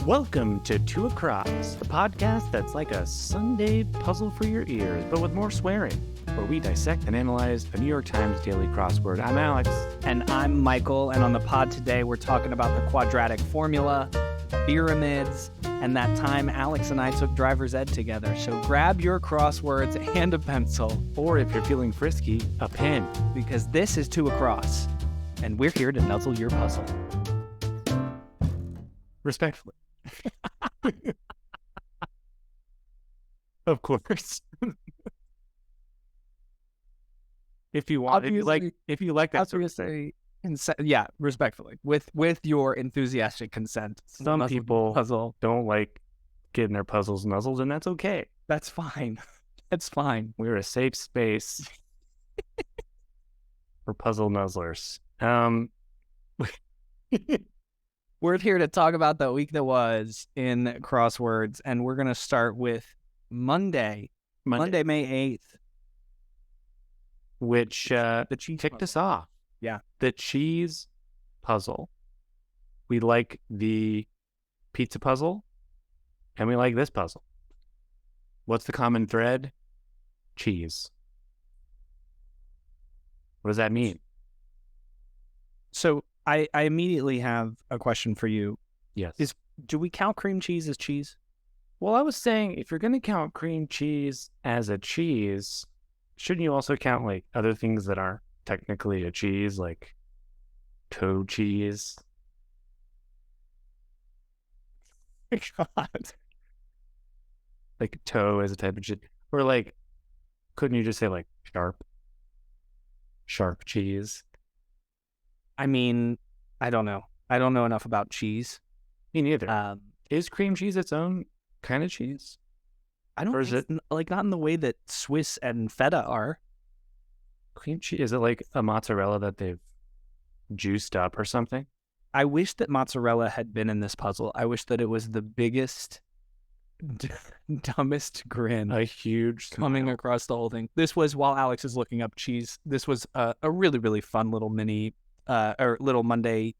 Welcome to Two Across, the podcast that's like a Sunday puzzle for your ears, but with more swearing, where we dissect and analyze a New York Times daily crossword. I'm Alex. And I'm Michael, and on the pod today, we're talking about the quadratic formula, pyramids, and that time Alex and I took driver's ed together. So grab your crosswords and a pencil, Or if you're feeling frisky, a pen. because this is Two Across, and we're here to nuzzle your puzzle. Respectfully. Of course. If you want, if you like that sort of thing. Yeah, respectfully, with your enthusiastic consent. Some Nuzzle people puzzle. don't like getting their puzzles nuzzled, and that's okay. That's fine. That's fine. We're a safe space for puzzle nuzzlers. We're here to talk about the week that was in crosswords, and we're going to start with Monday, May 8th. Which The cheese kicked puzzle. us off. Yeah. The cheese puzzle. We like the pizza puzzle, and we like this puzzle. What's the common thread? Cheese. What does that mean? So I immediately have a question for you. Yes. Do we count cream cheese as cheese? Well, I was saying, if you're going to count cream cheese as a cheese, shouldn't you also count like other things that aren't technically a cheese, like toe cheese? God. Like toe as a type of cheese, or like, couldn't you just say like sharp cheese? I mean, I don't know. I don't know enough about cheese. Me neither. Um, Is cream cheese its own kind of cheese? I don't Or is think, like, not in the way that Swiss and feta are. Cream cheese, is it like a mozzarella that they've juiced up or something? I wish that mozzarella had been in this puzzle. I wish that it was the biggest, dumbest grin A huge coming smile. across the whole thing. This was, while Alex is looking up cheese, this was a really, really fun little little Monday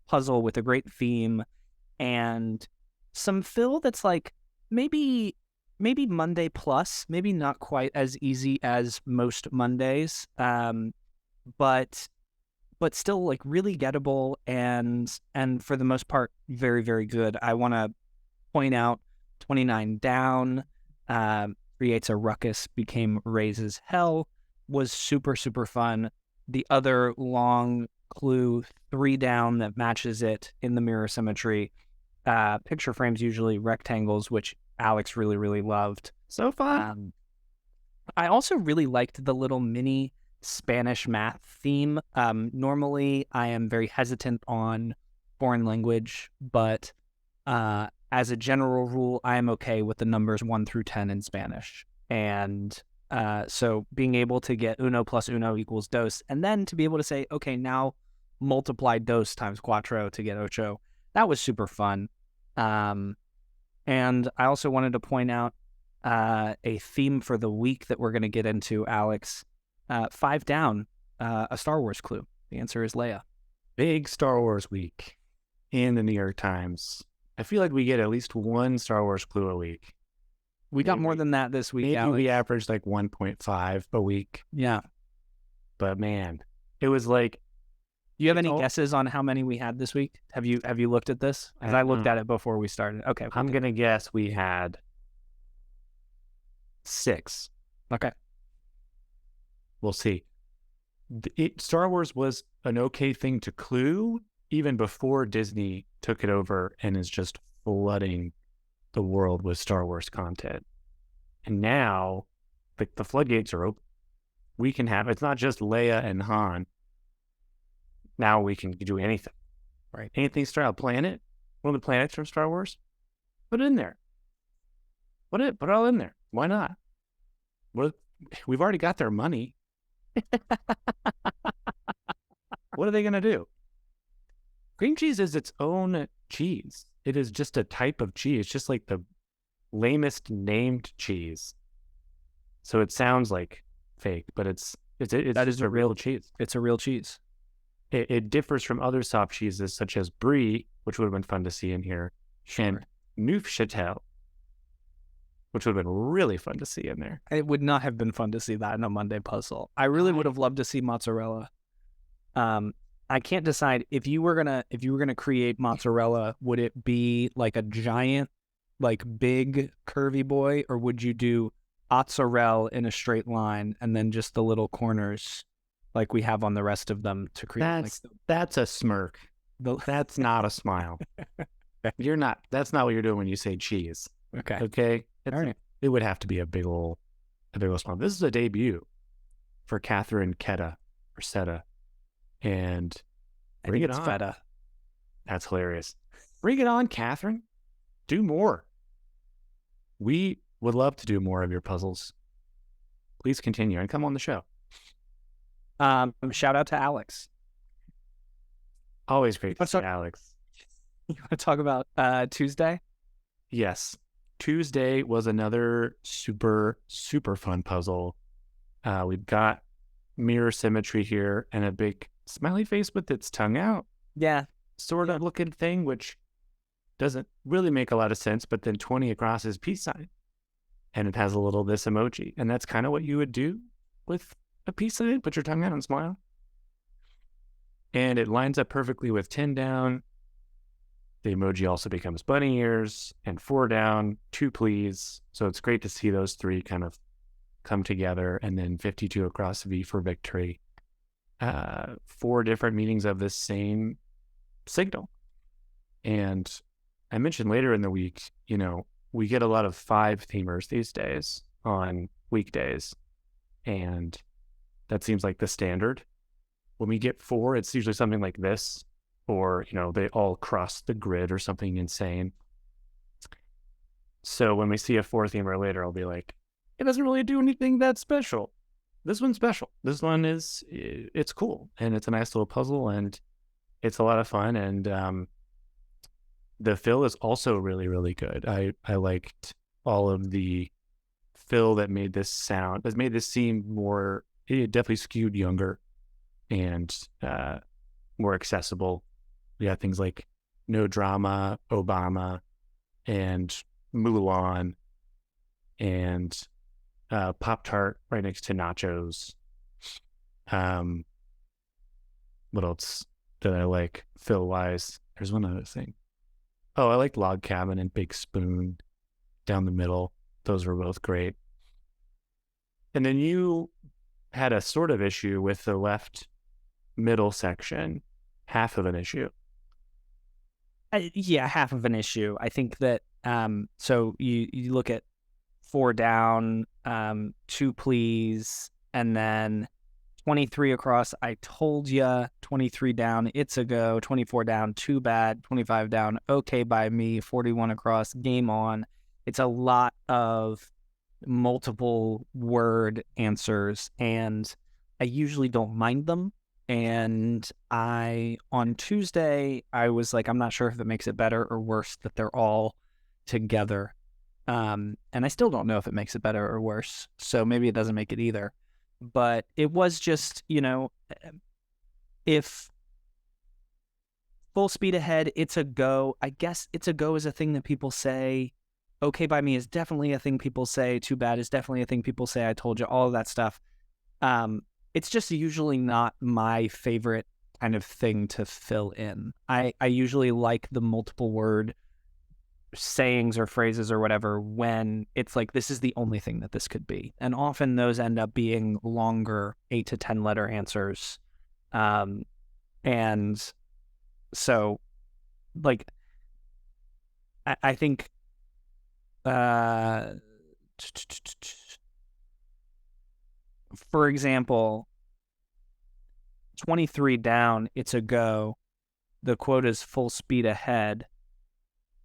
puzzle with a great theme and some fill that's like maybe Monday plus, maybe not quite as easy as most Mondays, but still like really gettable and for the most part very, very good. I want to point out 29 down creates a ruckus, became raises hell, was super, super fun. The other long clue 3 down that matches it in the mirror symmetry. Picture frames usually rectangles, which Alex really, really loved. So fun. I also really liked the little mini Spanish math theme. Normally, I am very hesitant on foreign language, but as a general rule, I am okay with the numbers 1 through 10 in Spanish. And so being able to get uno plus uno equals dos, and then to be able to say, okay, now multiply dos times cuatro to get ocho, that was super fun. And I also wanted to point out a theme for the week that we're going to get into, Alex. 5 down, a Star Wars clue. The answer is Leia. Big Star Wars week in the New York Times. I feel like we get at least one Star Wars clue a week. We got more than that this week, Maybe Alex. we averaged like 1.5 a week. Yeah. But man, it was like, Do you have any all- guesses on how many we had this week? Have you looked at this? Because I looked at it before we started. Okay. I'm going to guess we had 6. Okay. We'll see. Star Wars was an okay thing to clue even before Disney took it over and is just flooding the world with Star Wars content. And now the floodgates are open. We can have, it's not just Leia and Han. Now we can do anything. Right. Anything Star Planet, one of the planets from Star Wars, put it in there. Put it all in there. Why not? We've already got their money. What are they going to do? Cream cheese is its own cheese. It is just a type of cheese, just like the lamest named cheese. So it sounds like fake, but that is a real cheese. It's a real cheese. it differs from other soft cheeses such as brie, which would have been fun to see in here, and Sure. Neufchâtel, which would have been really fun to see in there. It would not have been fun to see that in a Monday puzzle. I really would have loved to see mozzarella. Um, I can't decide if you were gonna create mozzarella, would it be like a giant, like big curvy boy, or would you do mozzarella in a straight line and then just the little corners like we have on the rest of them to create like That's a smirk. the That's not a smile. That's not what you're doing when you say cheese. okay. Okay? All right. It would have to be a big old smile. This is a debut for Catherine Seta. And I bring think it it's on. feta. That's hilarious. Bring it on, Catherine. Do more. We would love to do more of your puzzles. Please continue and come on the show. Shout out to Alex. Always great to What's see up? Alex. You want to talk about Tuesday? Yes. Tuesday was another super, super fun puzzle. We've got mirror symmetry here and a big smiley face with its tongue out Yeah. sort of looking thing, which doesn't really make a lot of sense, but then 20 across is peace sign. And it has a little this emoji. And that's kind of what you would do with a peace sign, put your tongue out and smile. And it lines up perfectly with 10 down. The emoji also becomes bunny ears, and 4 down, 2 please. So it's great to see those three kind of come together, and then 52 across, V for victory. 4 different meanings of this same signal. And I mentioned later in the week, we get a lot of 5 themers these days on weekdays, and that seems like the standard. When we get 4, it's usually something like this, or, they all cross the grid or something insane. So when we see a 4 themer later, I'll be like, it doesn't really do anything that special. This one's special. This one it's cool, and it's a nice little puzzle, and it's a lot of fun, and the fill is also really, really good. I liked all of the fill that made this seem more, it definitely skewed younger and more accessible. We got things like No Drama, Obama, and Mulan, and Pop-Tart right next to nachos. What else did I like fill-wise? There's one other thing. Oh, I liked Log Cabin and Big Spoon down the middle. Those were both great. And then you had a sort of issue with the left middle section, half of an issue. Yeah, half of an issue. I think that so you look at 4 down, 2 please, and then 23 across, I told ya, 23 down, it's a go, 24 down, too bad, 25 down, okay by me, 41 across, game on. It's a lot of multiple word answers, and I usually don't mind them. And on Tuesday, I was like, I'm not sure if it makes it better or worse that they're all together. And I still don't know if it makes it better or worse. So maybe it doesn't make it either. But it was just, if full speed ahead, it's a go. I guess it's a go is a thing that people say. Okay by me is definitely a thing people say. Too bad is definitely a thing people say. I told you, all of that stuff. It's just usually not my favorite kind of thing to fill in. I usually like the multiple word sayings or phrases or whatever when it's like, this is the only thing that this could be. And often those end up being longer 8 to 10 letter answers. And so like, I think, for example, 23 down, it's a go. The quote is full speed ahead.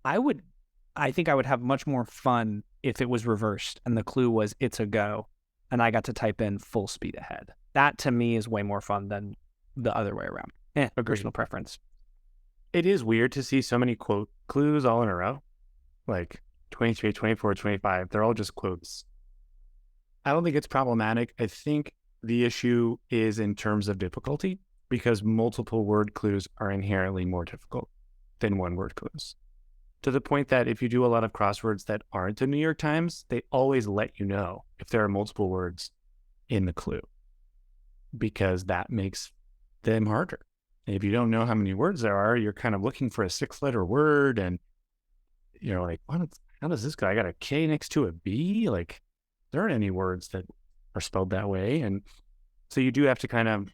I think I would have much more fun if it was reversed and the clue was it's a go and I got to type in full speed ahead. That to me is way more fun than the other way around. Personal preference. It is weird to see so many quote clues all in a row. Like 23, 24, 25, they're all just quotes. I don't think it's problematic. I think the issue is in terms of difficulty, because multiple word clues are inherently more difficult than one word clues. To the point that if you do a lot of crosswords that aren't the New York Times, they always let you know if there are multiple words in the clue, because that makes them harder. And if you don't know how many words there are, you're kind of looking for a 6-letter word, and you're like, how does this go? I got a K next to a B. Like, there aren't any words that are spelled that way. And so you do have to kind of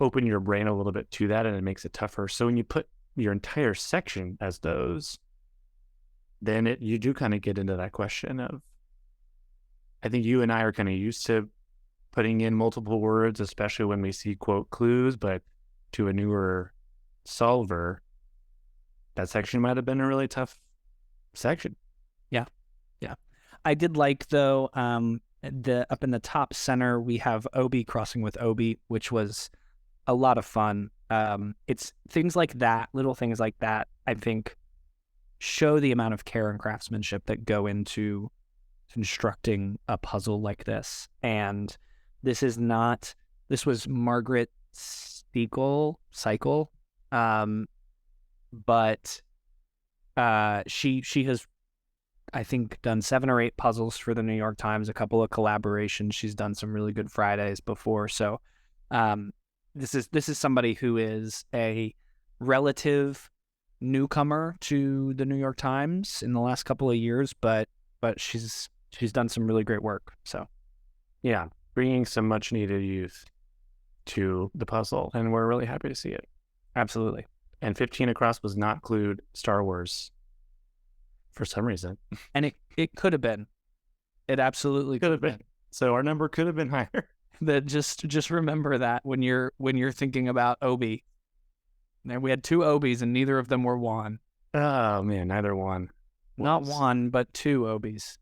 open your brain a little bit to that, and it makes it tougher. So when you put your entire section as those, then you do kind of get into that question of, I think you and I are kind of used to putting in multiple words, especially when we see quote clues, but to a newer solver, that section might have been a really tough section. Yeah. I did like, though, up in the top center, we have Obi crossing with Obi, which was a lot of fun. It's things like that, little things like that, I think, show the amount of care and craftsmanship that go into constructing a puzzle like this. And this was Margaret Cycle, but she has, I think, done 7 or 8 puzzles for the New York Times, a couple of collaborations. She's done some really good Fridays before. So this is somebody who is a relative newcomer to the New York Times in the last couple of years, but she's done some really great work. So yeah, bringing some much needed youth to the puzzle, and we're really happy to see it. Absolutely. And 15 across was not clued Star Wars for some reason. And it could have been. It absolutely could have been. So our number could have been higher. That just remember that when you're thinking about Obi. And we had 2 Obis, and neither of them were Juan. Oh man, neither one. Not one, but 2 Obis.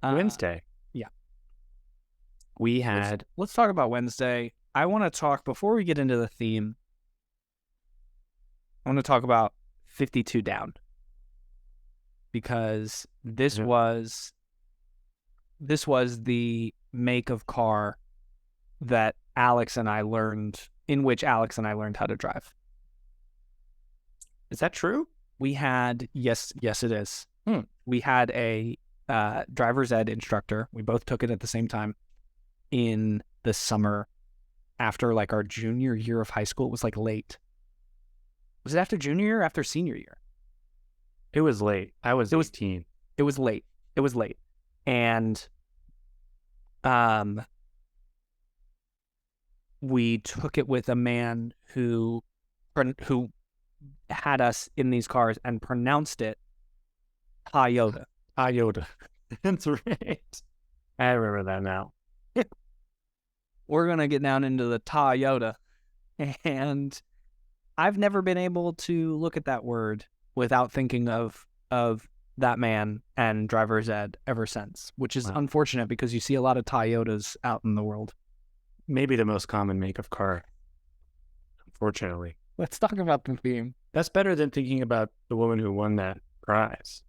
Wednesday. Yeah. We had. Let's talk about Wednesday. I want to talk, before we get into the theme, I want to talk about 52 Down. Because this was the make of car that Alex and I learned how to drive. Is that true? We had, yes, it is. We had a driver's ed instructor. We both took it at the same time in the summer after like our junior year of high school. It was like late. Was it after junior year or after senior year? It was late. I was 18. It was late. And we took it with a man who had us in these cars and pronounced it Toyota. That's right. I remember that now. We're going to get down into the Toyota. And I've never been able to look at that word without thinking of that man and driver's ed ever since, which is unfortunate because you see a lot of Toyotas out in the world. Maybe the most common make of car, unfortunately. Let's talk about the theme. That's better than thinking about the woman who won that prize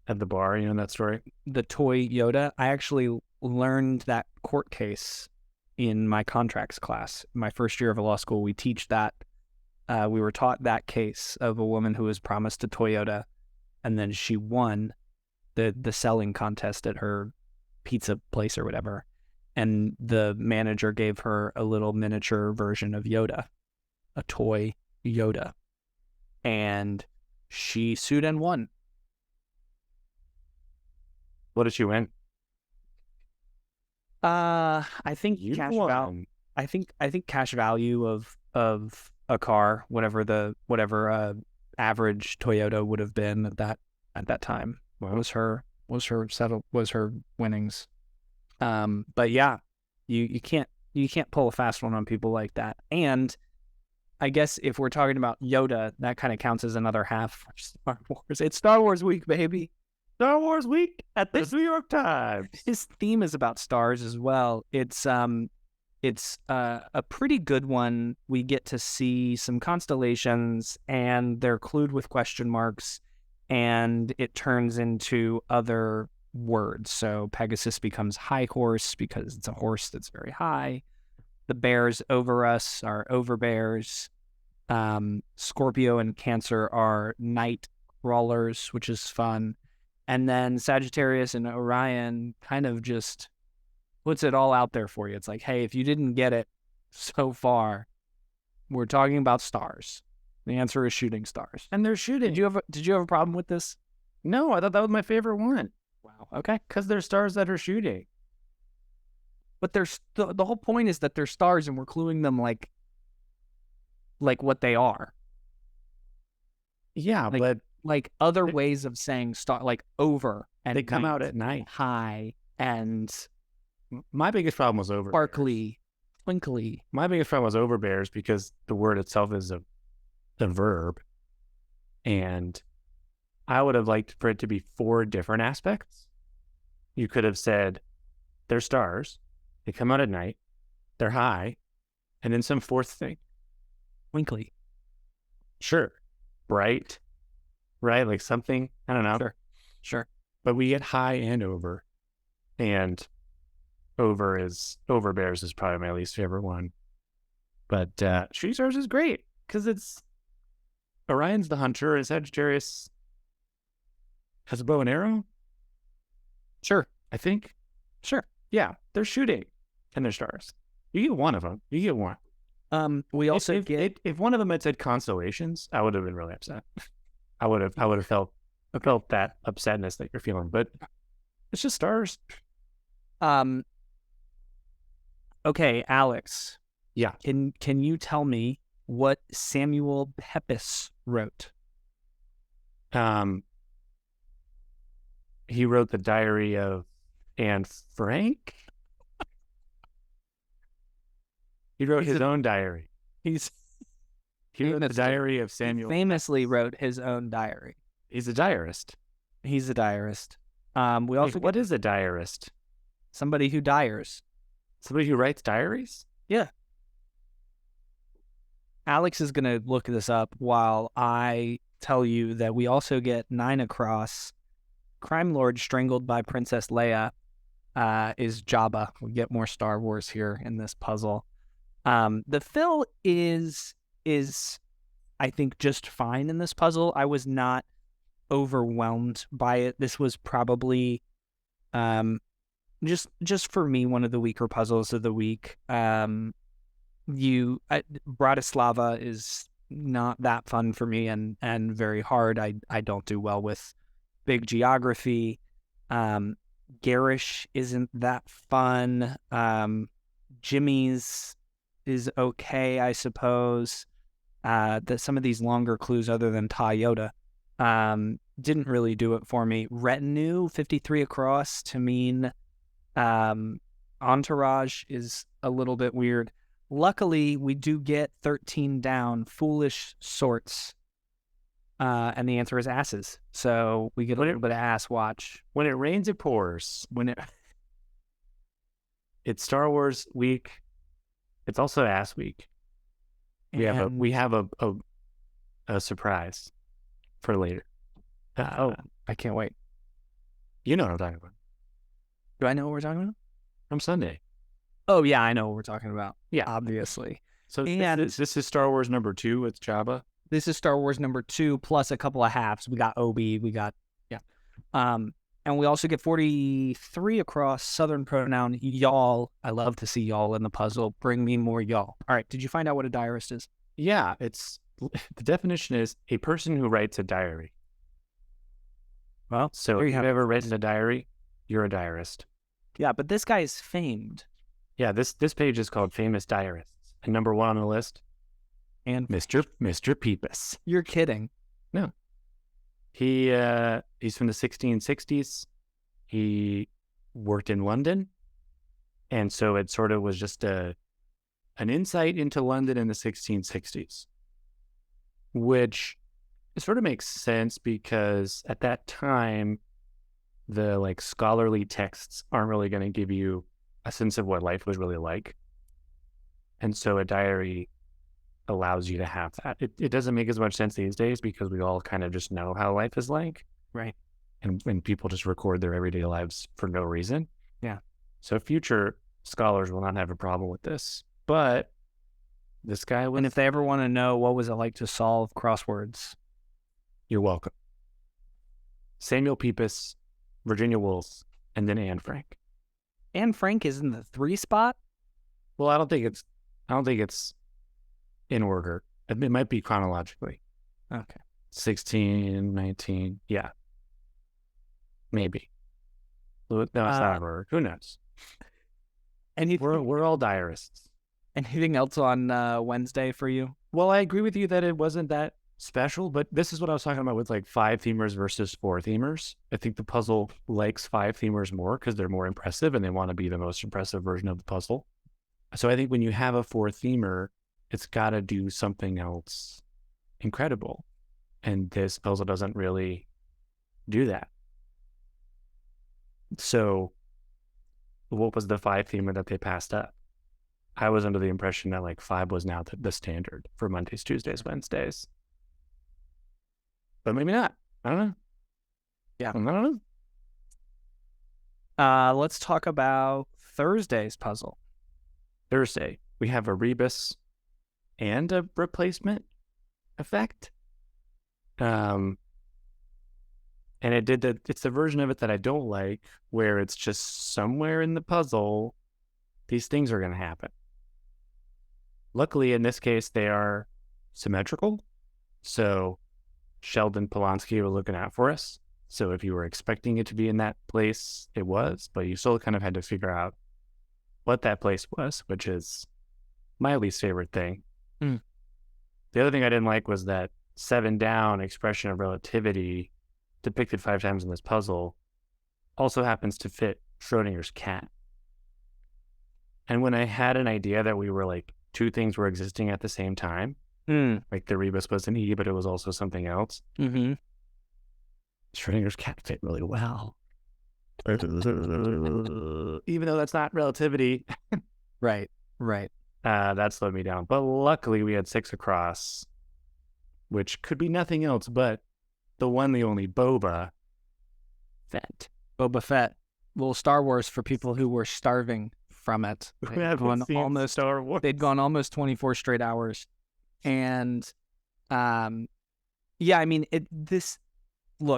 at the bar. You know that story? The Toyota. I actually learned that court case in my contracts class. My first year of law school, we teach that. We were taught that case of a woman who was promised a Toyota, and then she won the selling contest at her pizza place or whatever. And the manager gave her a little miniature version of Yoda, a toy Yoda. And she sued and won. What did she win? I think cash value. I think cash value of a car, whatever average Toyota would have been at that time, was her winnings. But yeah, you can't pull a fast one on people like that. And I guess if we're talking about Yoda, that kind of counts as another half for Star Wars. It's Star Wars week, baby. Star Wars week at the New York Times. His theme is about stars as well. It's a pretty good one. We get to see some constellations, and they're clued with question marks, and it turns into other words. So Pegasus becomes high horse because it's a horse that's very high. The bears over us are over bears. Scorpio and Cancer are night crawlers, which is fun. And then Sagittarius and Orion kind of just puts it all out there for you. It's like, hey, if you didn't get it so far, we're talking about stars. The answer is shooting stars. And they're shooting. Did you have a problem with this? No, I thought that was my favorite one. Wow. Okay. Because they're stars that are shooting. But there's the whole point is that they're stars, and we're cluing them like what they are. Yeah, but like other ways of saying star, like over and they come out at night. High and my biggest problem was over sparkly, twinkly. My biggest problem was over bears because the word itself is a verb, and I would have liked for it to be 4 different aspects. You could have said they're stars, they come out at night, they're high, and then some 4th thing. Twinkly. Sure. Bright. Right? Like something. I don't know. Sure. But we get high and over. And over bears is probably my least favorite one. But shooting stars is great because it's Orion's the hunter and Sagittarius has a bow and arrow. Sure. I think. Sure. Yeah. They're shooting and they're stars. You get one of them. You get one. We also get if one of them had said constellations, I would have been really upset. I would have felt that upsetness that you're feeling, but it's just stars. Okay, Alex. Yeah. Can you tell me what Samuel Pepys wrote? He wrote the Diary of Anne Frank. He wrote his own diary. He wrote the Diary of Samuel. He famously wrote his own diary. He's a diarist. He's a diarist. We also what is a diarist? Somebody who diars. Somebody who writes diaries? Yeah. Alex is going to look this up while I tell you that we also get 9 across. Crime Lord strangled by Princess Leia is Jabba. We get more Star Wars here in this puzzle. The fill is I think just fine in this puzzle. I was not overwhelmed by it. This was probably just for me one of the weaker puzzles of the week. Bratislava is not that fun for me and very hard. I don't do well with big geography. Garish isn't that fun. Jimmy's is okay, I suppose. That some of these longer clues other than Toyota didn't really do it for me. Retinue, 53 across to mean entourage is a little bit weird. Luckily, we do get 13 down, foolish sorts. And the answer is asses. So we get a little bit of ass watch. When it rains, it pours. It's Star Wars week. It's also ass week. We have a surprise for later. I can't wait. You know what I'm talking about. Do I know what we're talking about? From Sunday. Oh yeah, I know what we're talking about. Yeah, obviously. So this is Star Wars number 2 with Jabba. This is Star Wars number 2 plus a couple of halves. We got Obi. We got and we also get 43 across. Southern pronoun y'all. I love to see y'all in the puzzle. Bring me more y'all. All right. Did you find out what a diarist is? Yeah, the definition is a person who writes a diary. Well, so if you've ever written a diary, you're a diarist. Yeah, but this guy is famed. Yeah, this page is called Famous Diarists. And number 1 on the list, and Mr. Pepys. You're kidding. No. He's from the 1660s. He worked in London. And so it sort of was just an insight into London in the 1660s, which sort of makes sense because at that time, the scholarly texts aren't really going to give you a sense of what life was really like. And so a diary allows you to have that. It doesn't make as much sense these days because we all kind of just know how life is like. Right. And when people just record their everyday lives for no reason. Yeah. So future scholars will not have a problem with this. But this guy was. And if they ever want to know what was it like to solve crosswords, You're welcome. Samuel Pepys, Virginia Woolf, and then Anne Frank. Anne Frank is in the 3 spot. Well, I don't think it's in order. It might be chronologically. Okay. 16, 19. Yeah. Maybe. No, it's not in order. Who knows? We're all diarists. Anything else on Wednesday for you? Well, I agree with you that it wasn't that special, but this is what I was talking about with like 5 themers versus 4 themers. I think the puzzle likes 5 themers more because they're more impressive and they want to be the most impressive version of the puzzle. So I think when you have a 4 themer, it's got to do something else incredible. And this puzzle doesn't really do that. So what was the 5 themer that they passed up? I was under the impression that like 5 was now the standard for Mondays, Tuesdays, Wednesdays. But maybe not. I don't know. Yeah. I don't know. Let's talk about Thursday's puzzle. Thursday, we have a rebus and a replacement effect. And it's the version of it that I don't like, where it's just somewhere in the puzzle, these things are going to happen. Luckily, in this case, they are symmetrical. So Sheldon Polanski was looking out for us. So if you were expecting it to be in that place, it was, but you still kind of had to figure out what that place was, which is my least favorite thing. Mm. The other thing I didn't like was that 7 down expression of relativity depicted 5 times in this puzzle also happens to fit Schrodinger's cat. And when I had an idea that we were like 2 things were existing at the same time, like the rebus was an E, but it was also something else. Mm-hmm. Schrodinger's cat fit really well. Even though that's not relativity. Right. That slowed me down. But luckily we had 6 across, which could be nothing else but the one, the only Boba Fett. Boba Fett. Little Star Wars for people who were starving from it. They'd gone almost 24 straight hours. And yeah, I mean,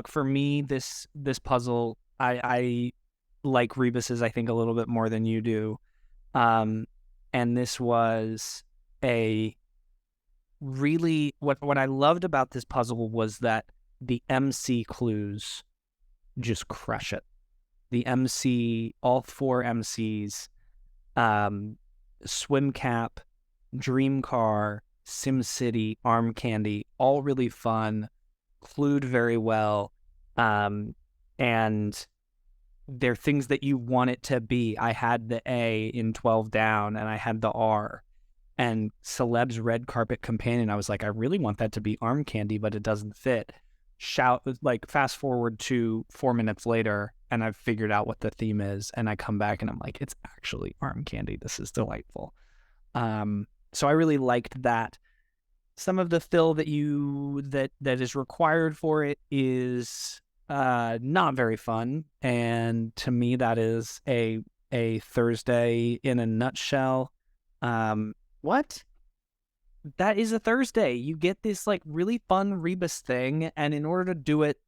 for me, this puzzle, I like rebus's, I think, a little bit more than you do. And this was a really, what I loved about this puzzle was that the MC clues just crush it. All 4 MCs, Swim Cap, Dream Car, Sim City, Arm Candy, all really fun, clued very well, and they're things that you want it to be. I had the A in 12 down, and I had the R, and Celeb's Red Carpet Companion, I was like, I really want that to be Arm Candy, but it doesn't fit. Fast forward to 4 minutes later, and I've figured out what the theme is, and I come back and I'm like, it's actually Arm Candy. This is delightful. So I really liked that. Some of the fill that is required for it is not very fun, and to me that is a Thursday in a nutshell. What? That is a Thursday. You get this like really fun rebus thing, and in order to do it,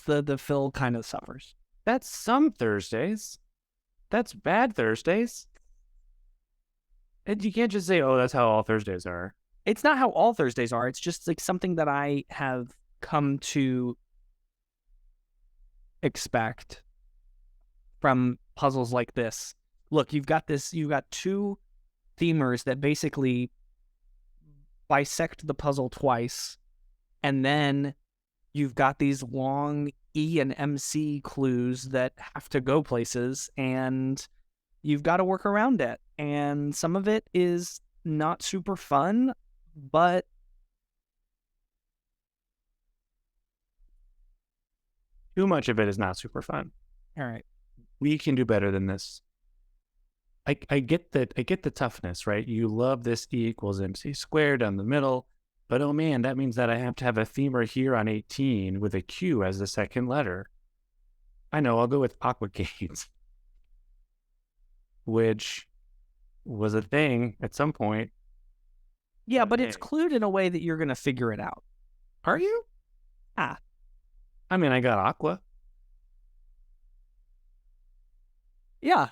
the fill kind of suffers. That's some Thursdays. That's bad Thursdays. And you can't just say, oh, that's how all Thursdays are. It's not how all Thursdays are. It's just like something that I have come to expect from puzzles like this. Look, you've got 2 themers that basically bisect the puzzle twice, and then you've got these long E and MC clues that have to go places, and you've got to work around it. And some of it is not super fun, but too much of it is not super fun. All right. We can do better than this. I get the toughness, right? You love this E equals MC squared down the middle, but oh man, that means that I have to have a themer here on 18 with a Q as the second letter. I know, I'll go with Aquacades, which was a thing at some point. Yeah, But but it's hey, clued in a way that you're going to figure it out. are you? Ah, I mean, I got Aqua. yeah.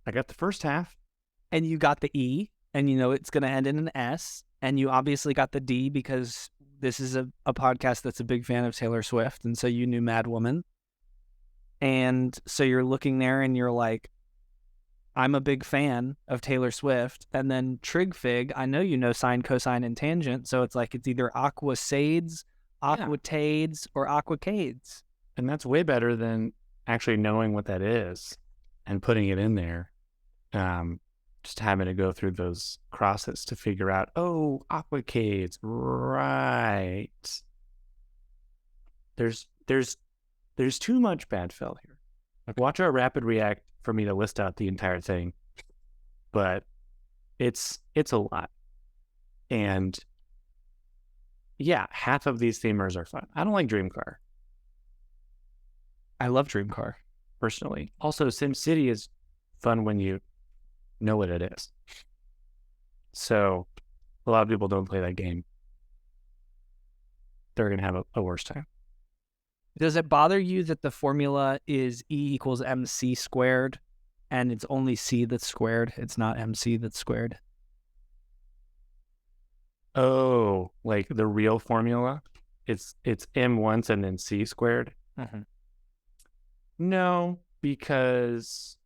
I got the first half. And you got the E, and you know it's going to end in an S. And you obviously got the D because this is a podcast that's a big fan of Taylor Swift. And so you knew Mad Woman. And so you're looking there and you're like, I'm a big fan of Taylor Swift. And then Trig Fig, I know you know sine, cosine, and tangent. So it's like it's either Aquasades, Yeah. Aquatades, or Aquacades. And that's way better than actually knowing what that is and putting it in there. Just having to go through those crosses to figure out, oh, aquacades, right. There's too much bad fill here. Okay. Watch our rapid react for me to list out the entire thing, but it's a lot. And yeah, half of these themers are fun. I don't like Dream Car I love Dream Car. personally. Also, SimCity is fun when you know what it is. So a lot of people don't play that game. They're going to have a worse time. Does it bother you that the formula is E equals MC squared and it's only C that's squared? It's not MC that's squared. Oh, like the real formula? It's M once and then C squared? Mm-hmm. No, because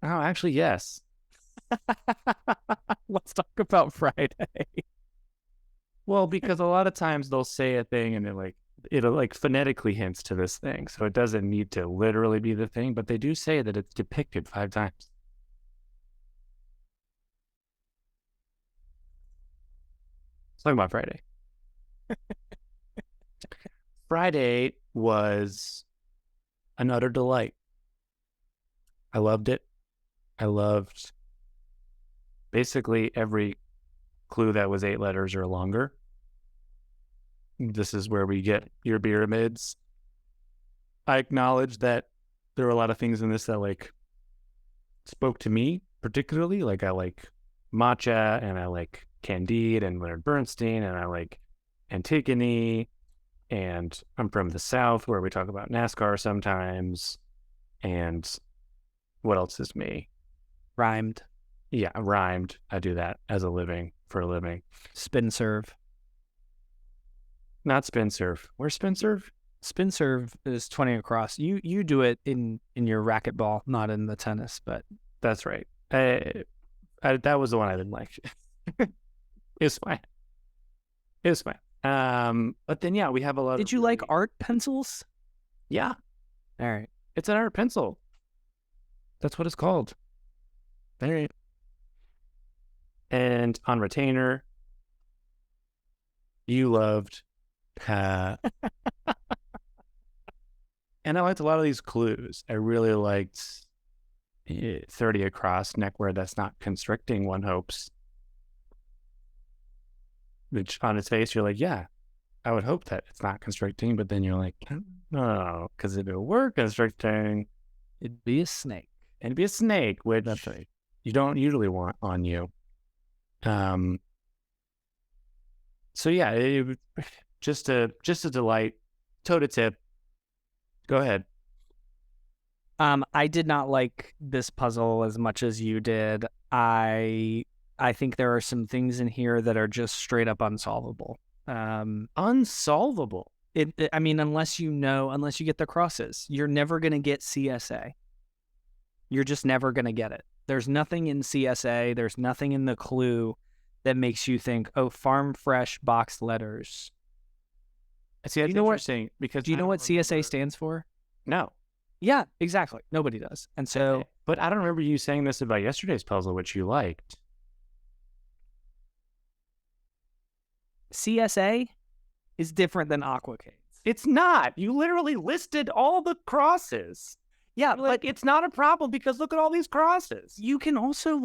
actually yes. Let's talk about Friday. Well, because a lot of times they'll say a thing and it'll like phonetically hints to this thing. So it doesn't need to literally be the thing, but they do say that it's depicted 5 times. Let's talk about Friday. Friday was an utter delight. I loved it. I loved basically every clue that was 8 letters or longer. This is where we get your pyramids. I acknowledge that there were a lot of things in this that like spoke to me particularly. Like I like matcha and I like Candide and Leonard Bernstein and I like Antigone and I'm from the South where we talk about NASCAR sometimes. And what else is me? Rhymed. Yeah, rhymed. I do that as a living for a living. Spin serve. Not spin serve. Where's spin serve? Spin serve is 20 across. You do it in your racquetball, not in the tennis, but That's right. That was the one I didn't like. It's fine. It's fine. But then yeah, we have a lot. Did you like art pencils? Yeah, All right. it's an art pencil. That's what it's called. All right. And on retainer, you loved. And I liked a lot of these clues. I really liked 30 across neckwear that's not constricting, one hopes. Which on its face, you're like, yeah, I would hope that it's not constricting. But then you're like, no, because if it were constricting, It'd be a snake. it'd be a snake, which That's right. you don't usually want on you. So yeah, just a delight. Toe to tip. Go ahead. I did not like this puzzle as much as you did. I think there are some things in here that are just straight up unsolvable. Unsolvable. I mean, unless you get the crosses, you're never going to get CSA. You're just never going to get it. There's nothing in CSA. There's nothing in the clue that makes you think, oh, farm fresh boxed letters. See, that's interesting because Do you know what CSA stands for? No. Yeah, exactly. Nobody does. And so, Okay. But I don't remember you saying this about yesterday's puzzle, which you liked. CSA is different than Aquacades. It's not. You literally listed all the crosses. Yeah, Like, but it's not a problem because look at all these crosses. you can also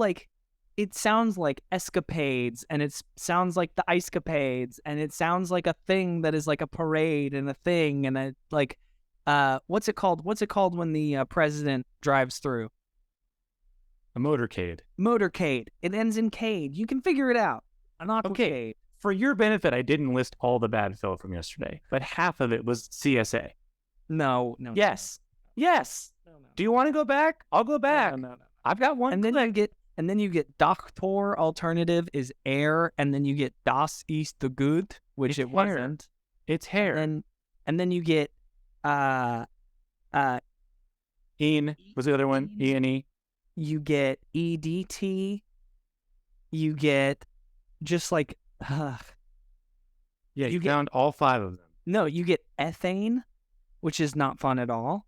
it sounds like escapades and it sounds like the ice capades and it sounds like a thing that is like a parade and a thing and a what's it called when the president drives through? A motorcade. Motorcade. It ends in cade. You can figure it out. An aquacade. Okay. For your benefit, I didn't list all the bad fill from yesterday, but half of it was CSA. No. Yes. Yes. No. Do you want to go back? I'll go back. No. I've got one. And then you get Doctor alternative is air, and then you get Das ist the good, which it wasn't. It's hair. And then you get Ian was the other one. E-N-E. You get EDT. You get just like yeah, you found all 5 of them. No, you get ethane, which is not fun at all.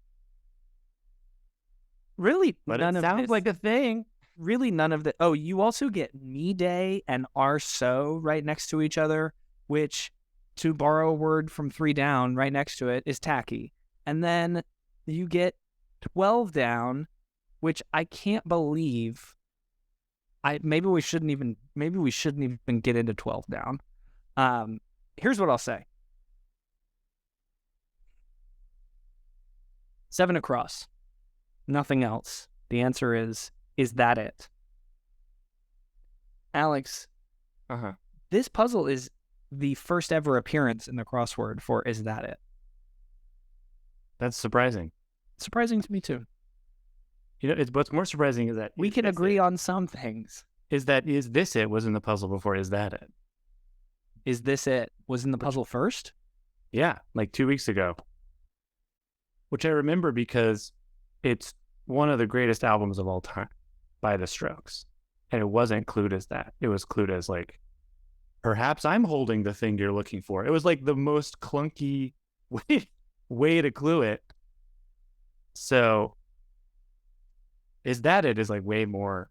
Really, but it sounds like a thing. Really, none of the. Oh, you also get me day and arso right next to each other, which, to borrow a word from 3 Down, right next to it is tacky. And then you get 12 Down, which I can't believe. Maybe we shouldn't even get into 12 Down. Here's what I'll say. 7 across. Nothing else. The answer is that it? Alex, this puzzle is the first ever appearance in the crossword for Is That It? That's surprising. Surprising to me too. What's more surprising is that we can agree on some things. Is this it was in the puzzle before Is That It? Is This It was in the puzzle first? Yeah, like 2 weeks ago. Which I remember because it's one of the greatest albums of all time by The Strokes. And it wasn't clued as that. It was clued as like, perhaps I'm holding the thing you're looking for. It was like the most clunky way to clue it. So Is That It is like way more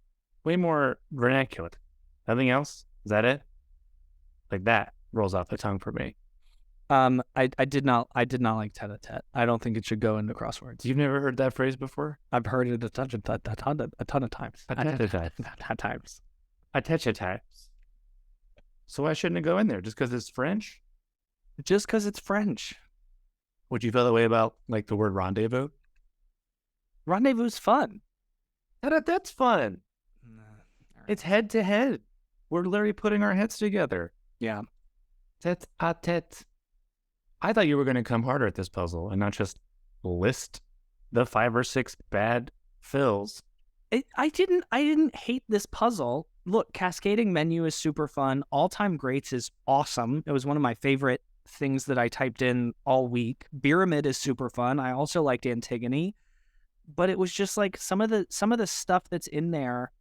vernacular. Nothing else? Is that it? Like that rolls off the tongue for me. I did not like tete-a-tete. I don't think it should go into crosswords. You've never heard that phrase before? I've heard it a ton of times. Tete-a-tete. So why shouldn't it go in there? Just because it's French? Just because it's French. Would you feel that way about like the word rendezvous? Rendezvous's fun. That's fun. It's head to head. We're literally putting our heads together. Yeah. Tete-a-tete. I thought you were going to come harder at this puzzle and not just list the 5 or 6 bad fills. I didn't hate this puzzle. Look, cascading menu is super fun. All-time greats is awesome. It was one of my favorite things that I typed in all week. Pyramid is super fun. I also liked Antigone. But it was just like some of the stuff that's in there.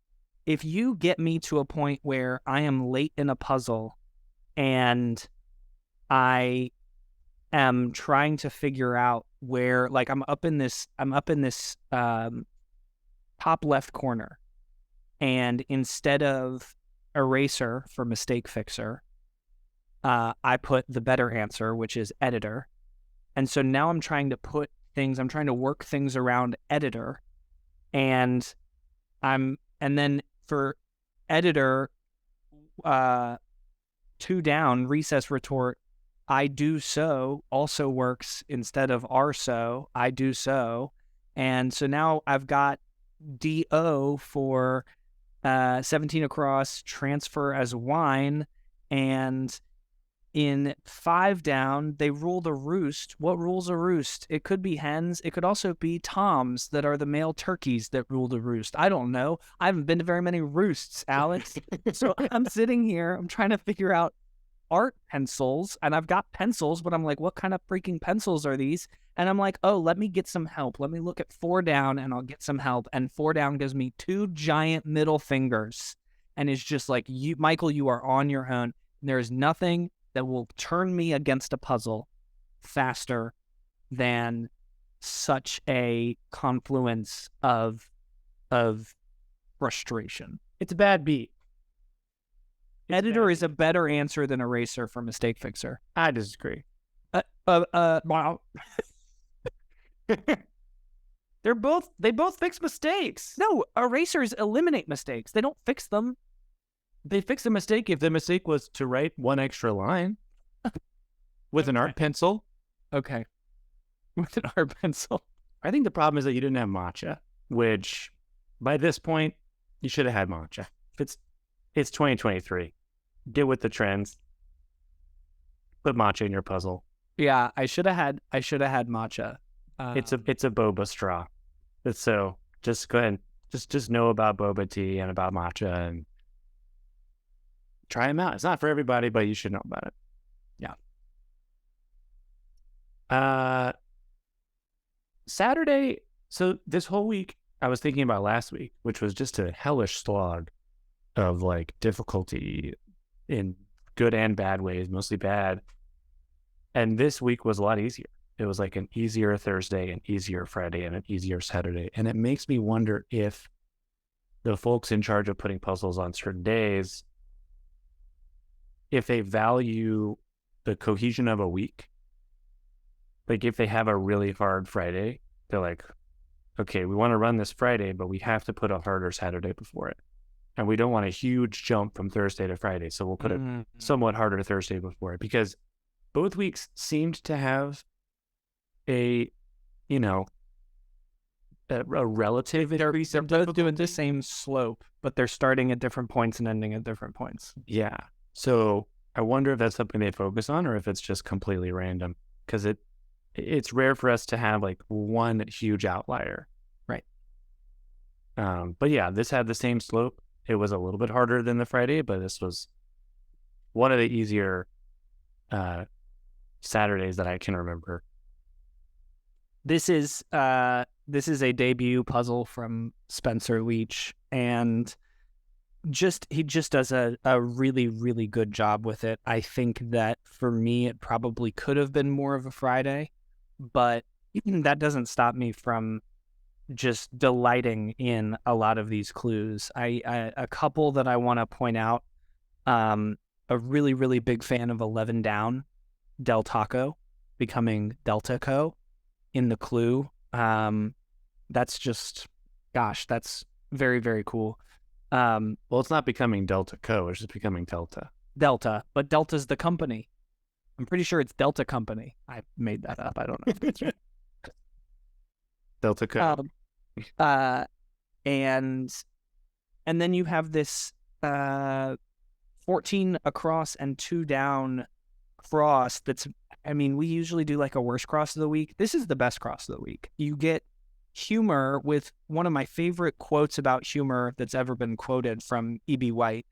If you get me to a point where I am late in a puzzle and I am trying to figure out where, like, I'm up in this top left corner, and instead of eraser for mistake fixer, I put the better answer, which is editor. And so now I'm trying to work things around editor, and then for editor, 2 down, recess retort, I do so also works instead of are so, I do so. And so now I've got DO for 17 across, transfer as wine, and in 5 down, they rule the roost. What rules a roost? It could be hens. It could also be toms that are the male turkeys that rule the roost. I don't know. I haven't been to very many roosts, Alex. So I'm sitting here. I'm trying to figure out art pencils, and I've got pencils, but I'm like, what kind of freaking pencils are these? And I'm like, oh, let me get some help. Let me look at 4 down, and I'll get some help. And 4 down gives me 2 giant middle fingers, and it's just like, you, Michael, you are on your own. There's nothing that will turn me against a puzzle faster than such a confluence of frustration. It's a bad beat. Editor is a better answer than eraser for mistake fixer. I disagree. Wow. They both fix mistakes. No, erasers eliminate mistakes. They don't fix them. They fix a mistake if the mistake was to write 1 extra line with an art pencil. Okay. With an art pencil. I think the problem is that you didn't have matcha, which by this point You should have had matcha. It's 2023. Get with the trends. Put matcha in your puzzle. Yeah, I should have had matcha. It's a boba straw. So just go ahead and just know about boba tea and about matcha and try them out. It's not for everybody, but you should know about it. Yeah. Saturday. So this whole week, I was thinking about last week, which was just a hellish slog of like difficulty in good and bad ways, mostly bad. And this week was a lot easier. It was like an easier Thursday, an easier Friday, and an easier Saturday. And it makes me wonder if the folks in charge of putting puzzles on certain days, if they value the cohesion of a week, like if they have a really hard Friday, they're like, okay, we want to run this Friday, but we have to put a harder Saturday before it. And we don't want a huge jump from Thursday to Friday. So we'll put a somewhat harder Thursday before it, because both weeks seemed to have a relative increase. They're both doing the same slope, but they're starting at different points and ending at different points. Yeah. So I wonder if that's something they focus on or if it's just completely random, because it's rare for us to have like one huge outlier. Right. But yeah, this had the same slope. It was a little bit harder than the Friday, but this was one of the easier Saturdays that I can remember. This is a debut puzzle from Spencer Leach, and he just does a really, really good job with it. I think that for me, it probably could have been more of a Friday, but that doesn't stop me from just delighting in a lot of these clues. A couple that I want to point out, a really, really big fan of 11 Down, Del Taco becoming Delta Co. in the clue. That's just, gosh, that's very, very cool. Well, it's not becoming Delta Co. It's just becoming Delta. Delta, but Delta's the company. I'm pretty sure it's Delta Company. I made that up. I don't know if that's right. Delta Co. And then you have this 14 across and 2 down cross that's, I mean, we usually do like a worst cross of the week. This is the best cross of the week. You get humor with one of my favorite quotes about humor that's ever been quoted from E.B. White.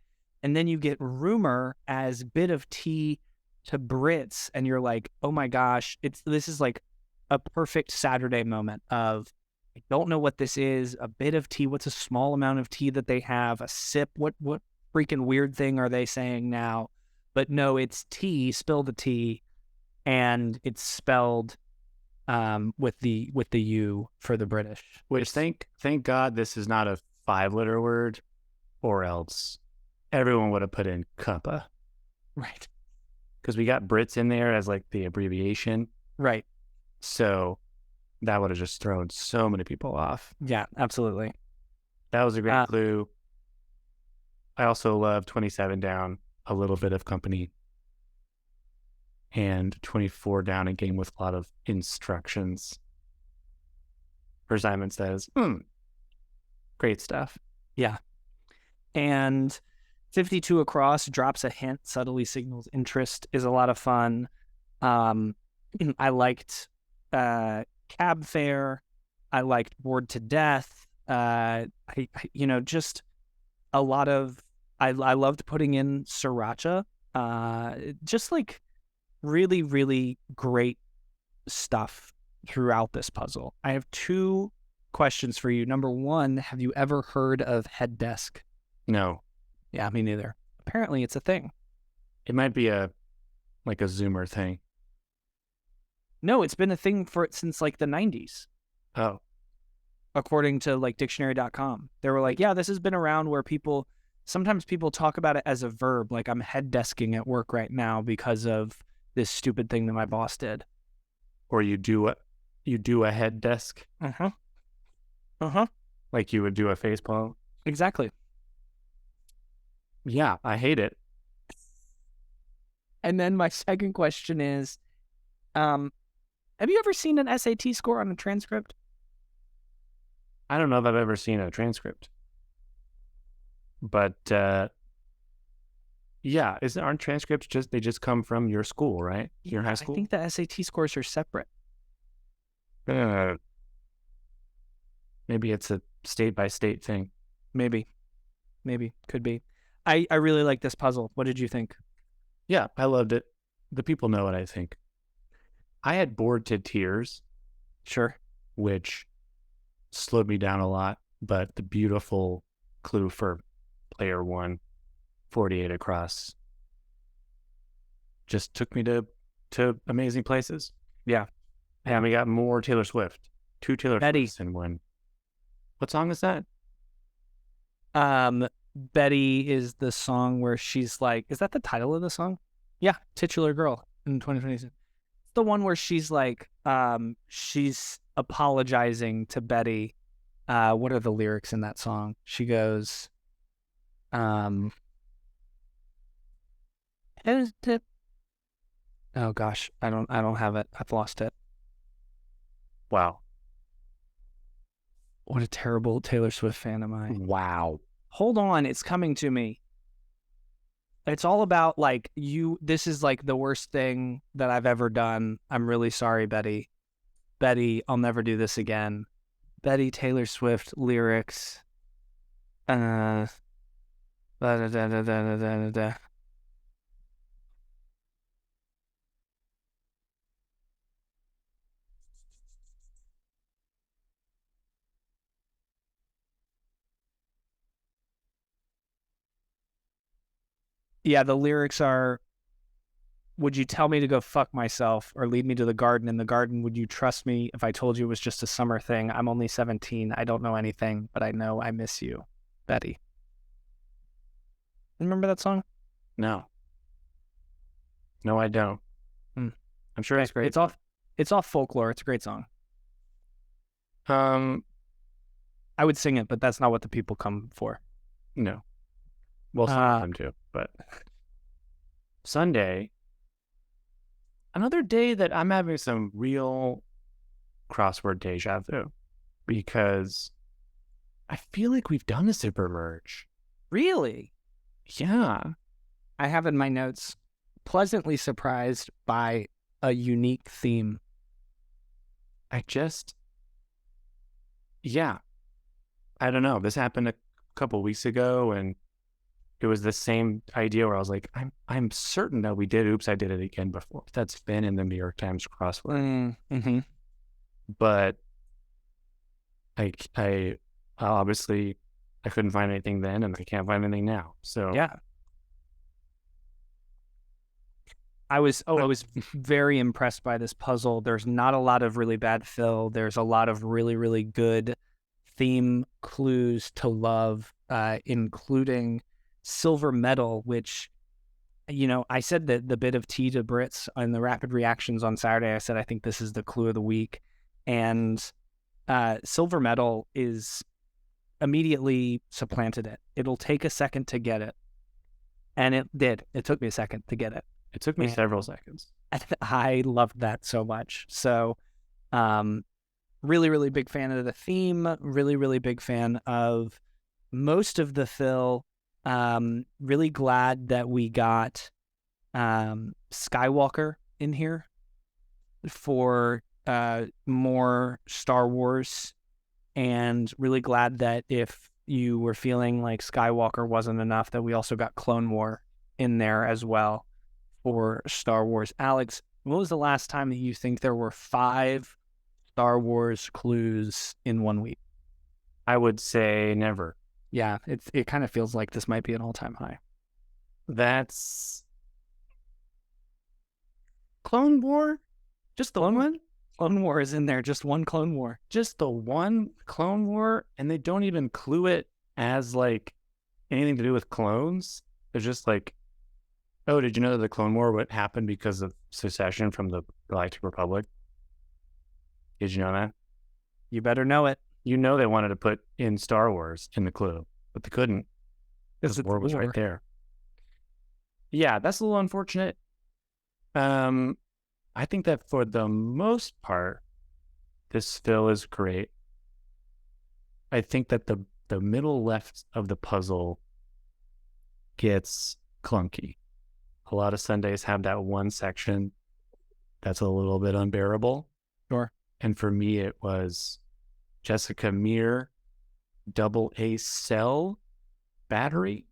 And then you get rumor as bit of tea to Brits. And you're like, oh my gosh, this is like a perfect Saturday moment of, I don't know what this is. A bit of tea. What's a small amount of tea that they have? A sip. What freaking weird thing are they saying now? But no, it's tea. Spill the tea, and it's spelled with the U for the British. Which thank God this is not a 5-letter word, or else everyone would have put in cuppa. Right. Because we got Brits in there as like the abbreviation. Right. So that would have just thrown so many people off. Yeah, absolutely. That was a great clue. I also love 27 down, a little bit of company. And 24 down, a game with a lot of instructions. For Simon says, great stuff. Yeah. And 52 across drops a hint, subtly signals interest, is a lot of fun. I liked cab fare. I liked bored to death. Just a lot of, I loved putting in sriracha. Just like really, really great stuff throughout this puzzle. I have 2 questions for you. Number 1, have you ever heard of head desk? No. Yeah, me neither. Apparently it's a thing. It might be a Zoomer thing. No, it's been a thing since like the 90s. Oh. According to like dictionary.com. They were like, yeah, this has been around where sometimes people talk about it as a verb, like I'm head desking at work right now because of this stupid thing that my boss did. Or you do a head desk. Like you would do a facepalm. Exactly. Yeah, I hate it. And then my second question is, have you ever seen an SAT score on a transcript? I don't know if I've ever seen a transcript. But yeah, aren't transcripts they just come from your school, right? Your high I school? think the SAT scores are separate. Uh, maybe it's a state by state thing. Maybe, could be. I really like this puzzle. What did you think? Yeah, I loved it. The people know what I think. I had bored to tears, Sure. which slowed me down a lot, but the beautiful clue for player one, 48 across, just took me to amazing places. Yeah. And we got more Taylor Swift, 2 Taylor Betty. Swifts in one. What song is that? Betty is the song where she's like, is that the title of the song? Yeah, Titular Girl in 2020. The one where she's like, she's apologizing to Betty. What are the lyrics in that song? She goes, oh gosh, I don't have it. I've lost it. Wow. What a terrible Taylor Swift fan am I? Wow. Hold on, it's coming to me. It's all about like you. This is like the worst thing that I've ever done. I'm really sorry, Betty. Betty, I'll never do this again. Betty Taylor Swift lyrics. Da, da, da, da, da, da, da. Yeah, the lyrics are, would you tell me to go fuck myself or lead me to the garden? In the garden, would you trust me if I told you it was just a summer thing? I'm only 17. I don't know anything, but I know I miss you. Betty. Remember that song? No. No, I don't. I'm sure it's great. It's off folklore. It's a great song. Um, I would sing it, but that's not what the people come for. no. Well, some of them do, but Sunday, another day that I'm having some real crossword deja vu because I feel like we've done a super merge. Really? Yeah. I have in my notes, pleasantly surprised by a unique theme. Yeah. I don't know. This happened a couple weeks ago, and it was the same idea where I was like, I'm certain that we did Oops, I Did It Again before. That's been in the New York Times Crossword. Mm-hmm. But I obviously I couldn't find anything then, and I can't find anything now. So yeah, I was very impressed by this puzzle. There's not a lot of really bad fill. There's a lot of really, really good theme clues to love, including silver medal, which, you know, I said that the bit of tea to Brits on the rapid reactions on Saturday, I said, I think this is the clue of the week. And silver medal is immediately supplanted it. It'll take a second to get it. And it did. It took me a second to get it. It took me several seconds. I loved that so much. So, really, really big fan of the theme. Really, really big fan of most of the fill. Really glad that we got Skywalker in here for more Star Wars. And really glad that if you were feeling like Skywalker wasn't enough, that we also got Clone War in there as well for Star Wars. Alex, when was the last time that you think there were 5 Star Wars clues in 1 week? I would say never. Yeah, it kind of feels like this might be an all-time high. That's Clone War? Just the one? Clone War is in there, just one Clone War. Just the one Clone War, and they don't even clue it as like anything to do with clones. It's just like, oh, did you know that the Clone War would happen because of secession from the Galactic Republic? Did you know that? You better know it. You know they wanted to put in Star Wars in the clue, but they couldn't because the war was right there. Yeah, that's a little unfortunate. I think that for the most part, this fill is great. I think that the middle left of the puzzle gets clunky. A lot of Sundays have that one section that's a little bit unbearable. Sure. And for me, it was Jessica Meir double A cell battery,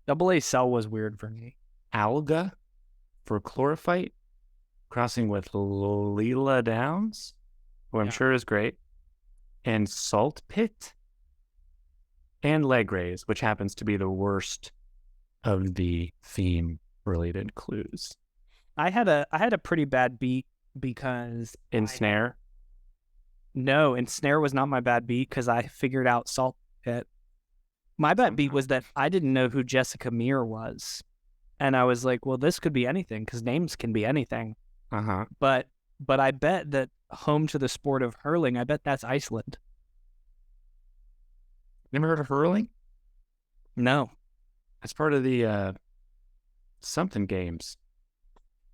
Double A cell was weird for me. alga for chlorophyte, crossing with Leela Downs, who I'm sure is great, and salt pit, and leg raise, which happens to be the worst of the theme related clues. I had a pretty bad beat because Ensnare. No, ensnare was not my bad beat because I figured out salt pit. My bad beat was that I didn't know who Jessica Meir was. And I was like, well, this could be anything because names can be anything. Uh-huh. But I bet that home to the sport of hurling, I bet that's Iceland. Never heard of hurling? No. That's part of the something games.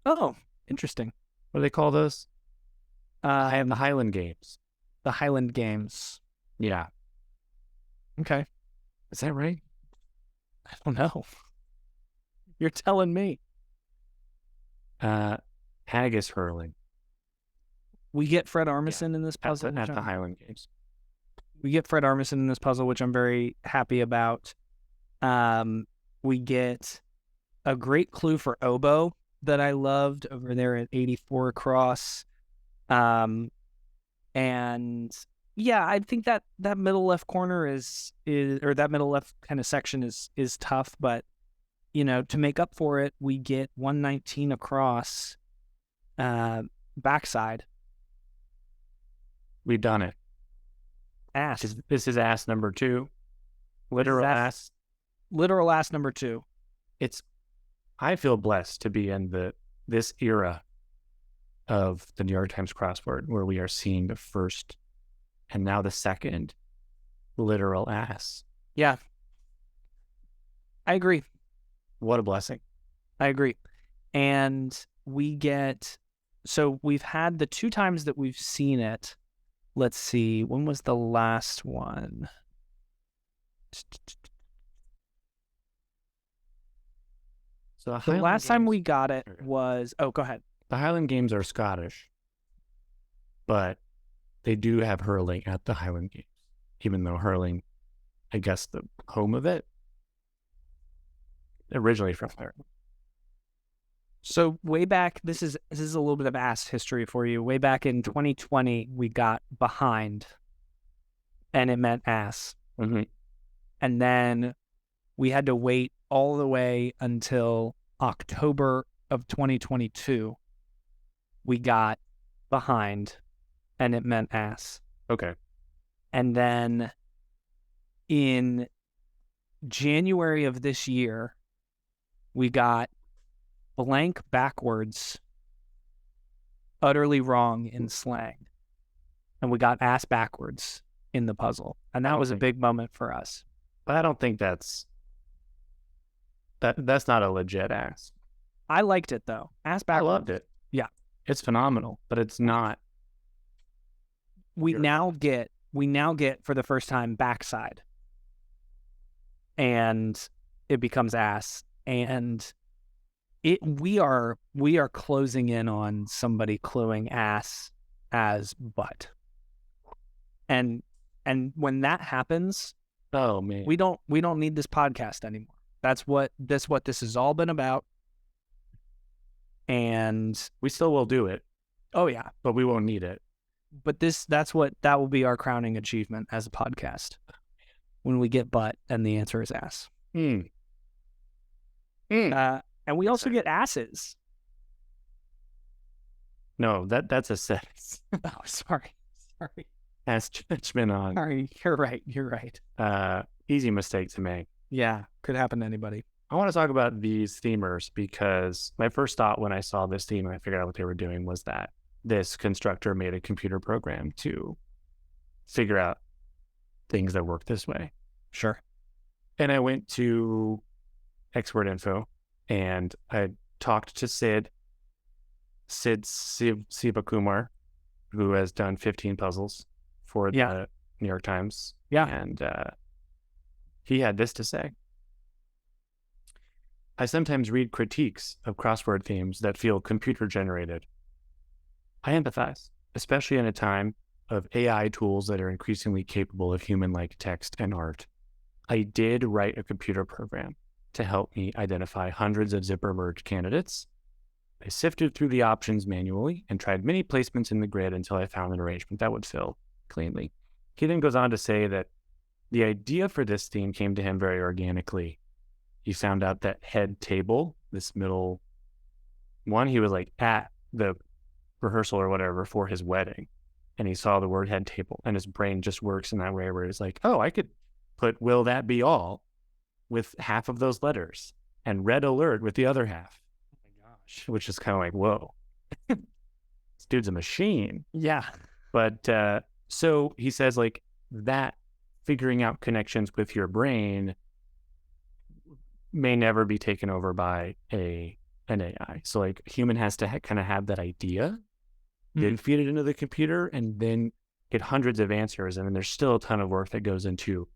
Oh, interesting. What do they call those? I have the Highland Games. The Highland Games. Yeah. Okay. Is that right? I don't know. You're telling me. Haggis hurling. We get Fred Armisen in this puzzle. At the Highland Games. We get Fred Armisen in this puzzle, which I'm very happy about. We get a great clue for oboe that I loved over there at 84 Cross. And yeah, I think that middle left corner is or that middle left kind of section is tough, but to make up for it, we get 119 across backside. We've done it. Ass. This is ass number 2. Literal ass. Literal ass number 2. I feel blessed to be in this era of the New York Times Crossword where we are seeing the first and now the second literal ass. Yeah. I agree. What a blessing. I agree. And we've had the 2 times that we've seen it. Let's see, when was the last one? So the last time we got it was, go ahead. The Highland Games are Scottish, but they do have hurling at the Highland Games, even though hurling, I guess the home of it, originally from there. So way back, this is a little bit of ass history for you. Way back in 2020, we got behind, and it meant ass. Mm-hmm. And then we had to wait all the way until October of 2022. We got behind, and it meant ass. Okay. And then in January of this year, we got blank backwards, utterly wrong in slang. And we got ass backwards in the puzzle. And that was a big moment for us. But I don't think that's not a legit ass. I liked it though. Ass backwards. I loved it. Yeah. It's phenomenal, but it's not. We now get for the first time backside. And it becomes ass. And we are closing in on somebody cluing ass as butt. And when that happens, oh man, we don't need this podcast anymore. That's what this has all been about. And we still will do it. Oh yeah, but we won't need it. But that will be our crowning achievement as a podcast. When we get butt and the answer is ass. And we also get asses. No, that's a sentence. Oh, sorry. Ass judgment on. Sorry, you're right. Easy mistake to make. Yeah, could happen to anybody. I want to talk about these themers because my first thought when I saw this theme and I figured out what they were doing was that this constructor made a computer program to figure out things that work this way. Sure. And I went to Expert Info and I talked to Sid Sivakumar, who has done 15 puzzles for the New York Times. Yeah. And he had this to say. I sometimes read critiques of crossword themes that feel computer generated. I empathize, especially in a time of AI tools that are increasingly capable of human-like text and art. I did write a computer program to help me identify hundreds of zipper merge candidates. I sifted through the options manually and tried many placements in the grid until I found an arrangement that would fill cleanly. He then goes on to say that the idea for this theme came to him very organically. He found out that head table, this middle one, he was like at the rehearsal or whatever for his wedding. And he saw the word head table, and his brain just works in that way where he's like, oh, I could put will that be all with half of those letters and red alert with the other half. Oh my gosh. Which is kind of like, whoa, this dude's a machine. Yeah. But so he says, like, that figuring out connections with your brain may never be taken over by an AI. So like human has to kind of have that idea, then feed it into the computer, and then get hundreds of answers. And then there's still a ton of work that goes into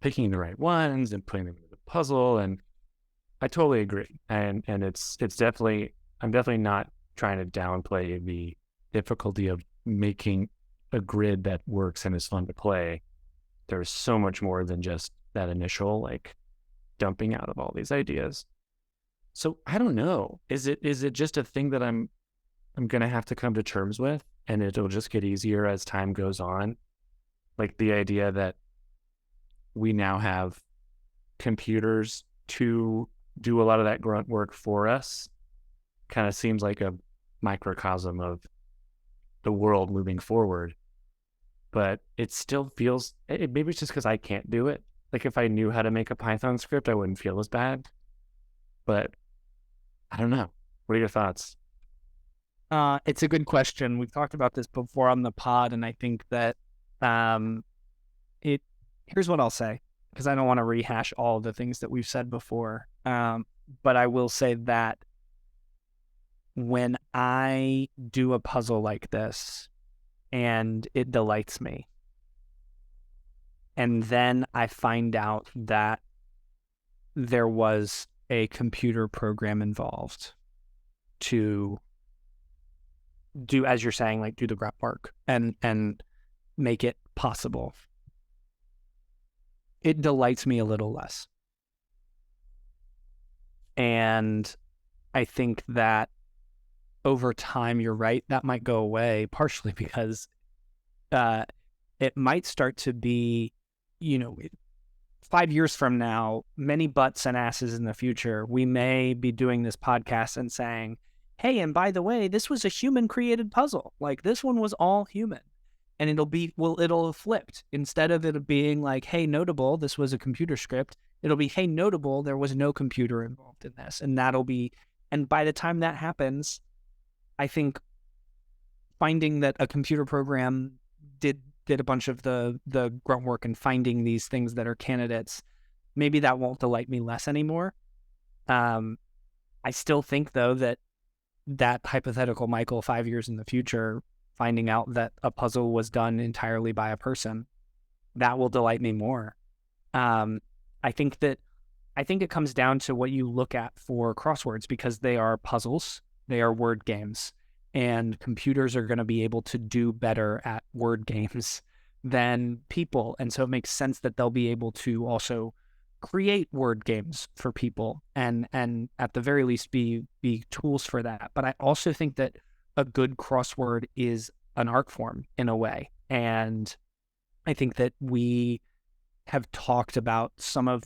picking the right ones and putting them into the puzzle. And I totally agree. And it's definitely, I'm definitely not trying to downplay the difficulty of making a grid that works and is fun to play. There's so much more than just that initial like dumping out of all these ideas. So I don't know. Is it just a thing that I'm gonna have to come to terms with, and it'll just get easier as time goes on? Like the idea that we now have computers to do a lot of that grunt work for us kind of seems like a microcosm of the world moving forward. But it still feels, maybe it's just because I can't do it. Like if I knew how to make a Python script, I wouldn't feel as bad. But I don't know. What are your thoughts? It's a good question. We've talked about this before on the pod, and I think that here's what I'll say, because I don't want to rehash all the things that we've said before. But I will say that when I do a puzzle like this and it delights me, and then I find out that there was a computer program involved to do, as you're saying, like do the grunt work and make it possible, it delights me a little less. And I think that over time, you're right, that might go away, partially because it might start to be, 5 years from now, many butts and asses in the future, we may be doing this podcast and saying, hey, and by the way, this was a human created puzzle. Like this one was all human. And it'll have flipped. Instead of it being like, hey, notable, this was a computer script, it'll be, hey, notable, there was no computer involved in this. And by the time that happens, I think finding that a computer program did a bunch of the grunt work and finding these things that are candidates, maybe that won't delight me less anymore. I still think, though, that hypothetical Michael 5 years in the future, finding out that a puzzle was done entirely by a person, that will delight me more. I think it comes down to what you look at for crosswords, because they are puzzles, they are word games, and computers are going to be able to do better at word games than people. And so it makes sense that they'll be able to also create word games for people and at the very least be tools for that. But I also think that a good crossword is an art form in a way. And I think that we have talked about some of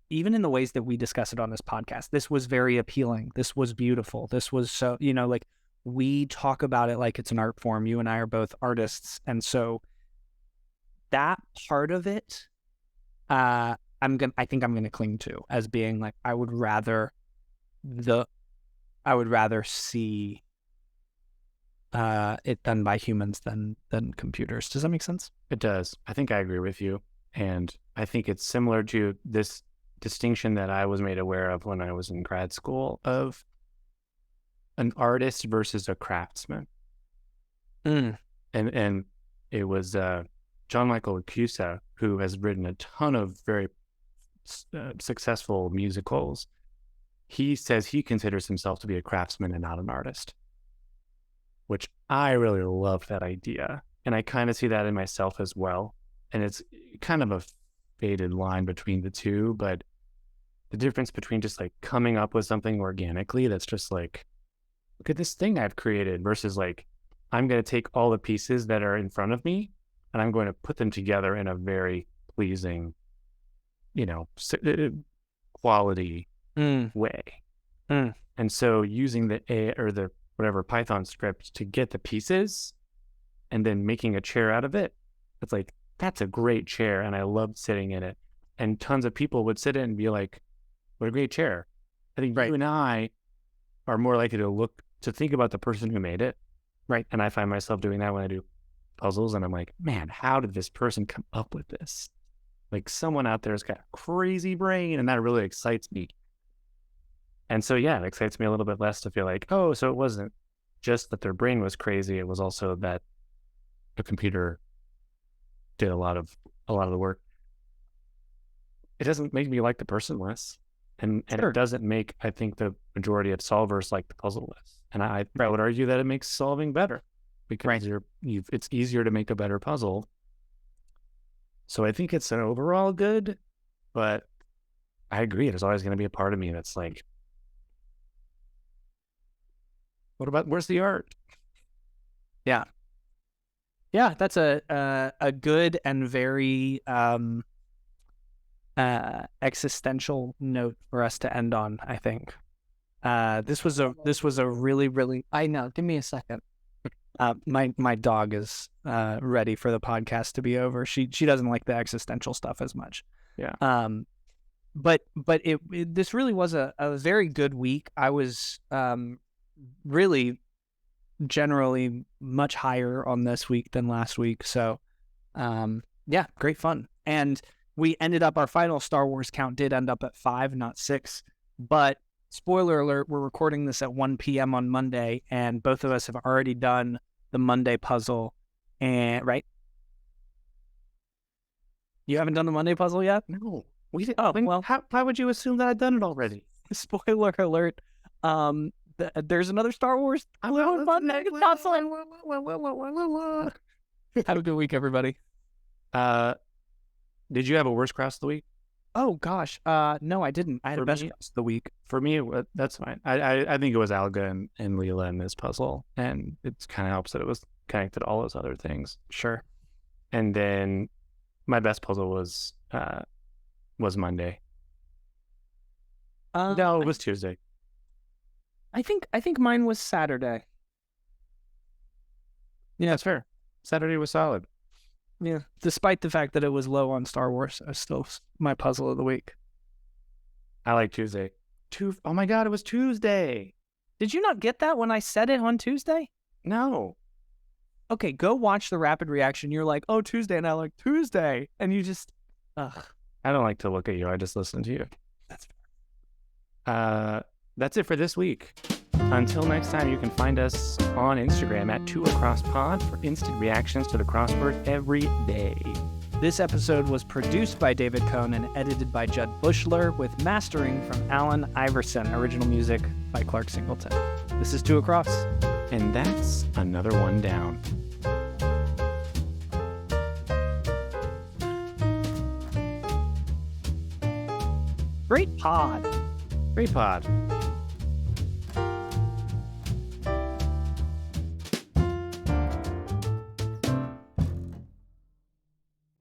even in the ways that we discuss it on this podcast, this was very appealing. This was beautiful. This was so, like we talk about it like it's an art form. You and I are both artists. And so that part of it, I think I'm going to cling to as being like, I would rather see it done by humans than computers. Does that make sense? It does. I think I agree with you. And I think it's similar to this distinction that I was made aware of when I was in grad school of an artist versus a craftsman. And it was John Michael Cusa, who has written a ton of very successful musicals. he says he considers himself to be a craftsman and not an artist, which I really love that idea. And I kind of see that in myself as well. And it's kind of a faded line between the two, but the difference between just like coming up with something organically that's just like, look at this thing I've created versus like, I'm going to take all the pieces that are in front of me and I'm going to put them together in a very pleasing, quality way. And so using the A or the whatever Python script to get the pieces and then making a chair out of it, it's like, that's a great chair. And I loved sitting in it. And tons of people would sit in and be like, what a great chair. I think you and I are more likely to think about the person who made it. Right. And I find myself doing that when I do puzzles. And I'm like, man, how did this person come up with this? Like someone out there has got a crazy brain, and that really excites me. And so, yeah, it excites me a little bit less to feel like, oh, so it wasn't just that their brain was crazy. It was also that the computer did a lot of the work. It doesn't make me like the person less. And it doesn't make, I think, the majority of solvers like the puzzle less. And I would argue that it makes solving better because it's easier to make a better puzzle. So I think it's an overall good, but I agree. There's always going to be a part of me that's like, where's the art? Yeah. Yeah, that's a good and very existential note for us to end on, I think. This was a really, really, I know, give me a second. My dog is ready for the podcast to be over. She doesn't like the existential stuff as much. Yeah. But this really was a very good week. I was really generally much higher on this week than last week. So yeah, great fun. And we ended up, our final Star Wars count did end up at 5, not 6. But spoiler alert, we're recording this at 1 p.m. on Monday, and both of us have already done the Monday puzzle. And right? You haven't done the Monday puzzle yet? No. We didn't. Oh, well. Why would you assume that I'd done it already? Spoiler alert. There's another Star Wars Monday puzzle. Have a good week, everybody. Did you have a worst cross of the week? Oh gosh, no, I didn't. I had a best cross of the week. For me, that's fine. I think it was Alga and Leela in this puzzle, and it kind of helps that it was connected to all those other things. Sure. And then my best puzzle was Monday. No, it was Tuesday. I think mine was Saturday. Yeah, that's fair. Saturday was solid. Yeah, despite the fact that it was low on Star Wars, it's still my puzzle of the week. I like Tuesday. Oh my God, it was Tuesday. Did you not get that when I said it on Tuesday? No. Okay, go watch the rapid reaction. You're like, oh, Tuesday, and I like Tuesday. And you just, ugh. I don't like to look at you. I just listen to you. That's fair. That's it for this week. Until next time, you can find us on Instagram at 2acrosspod for instant reactions to the crossword every day. This episode was produced by David Cohn and edited by Judd Bushler, with mastering from Alan Iverson. Original music by Clark Singleton. This is 2 Across. And that's another one down. Great pod. Great pod.